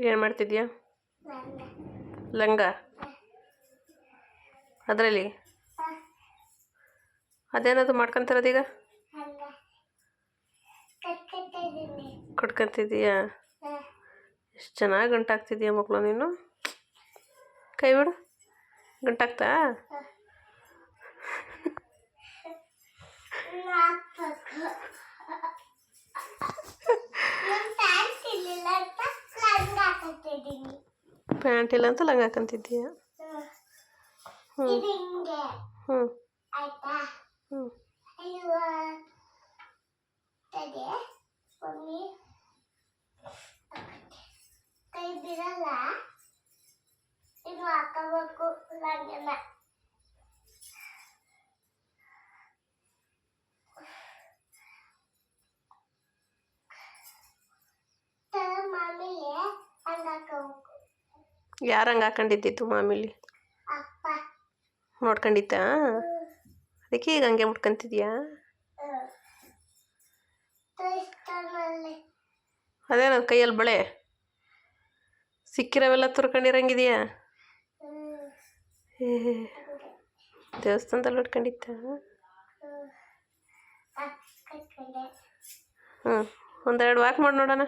ಏನು ಮಾಡ್ತಿದ್ಯಾ? ಲಂಗ ಅದರಲ್ಲಿ ಅದೇನದು ಮಾಡ್ಕೊಂತಾರದೀಗ ಕೊಟ್ಕೊಂತಿದ್ದೀಯಾ? ಎಷ್ಟು ಚೆನ್ನಾಗಿ ಗಂಟಾಗ್ತಿದೀಯ ಮಕ್ಕಳು ನೀನು. ಕೈ ಬಿಡು, ಗಂಟಾಗ್ತಾ? ಪ್ಯಾಂಟ್ ಇಲ್ಲ ಅಂತ ಲಂಗ ಹಾಕೊಂತಿದ್ದೀಯ? ಹ್ಞೂ ಹ್ಞೂ ಹ್ಞೂ ಕೈ ಬಿಡಲ್ಲ, ಇನ್ನು ಹಾಕಬೇಕು ಲಂಗನ. ಮಾಮಿಲಿ ಹಂಗ ಹಾಕಬೇಕು. ಯಾರು ಹಂಗೆ ಹಾಕೊಂಡಿದ್ದಿತ್ತು ಮಾಮೂಲಿ? ಅಪ್ಪ ನೋಡ್ಕೊಂಡಿತ್ತಾ? ಅದಕ್ಕೆ ಈಗ ಹಂಗೆ ಮುಟ್ಕೊಂತಿದ್ಯಾ? ಅದೇನದು ಕೈಯಲ್ಲಿ ಬಳೆ ಸಿಕ್ಕಿರವೆಲ್ಲ ತುರ್ಕೊಂಡಿರಂಗಿದೆಯಾ? ದೇವಸ್ಥಾನದಲ್ಲಿ ಉಟ್ಕೊಂಡಿತ್ತ? ಹ್ಞೂ, ಒಂದೆರಡು ವಾಕ್ ಮಾಡಿ ನೋಡೋಣ.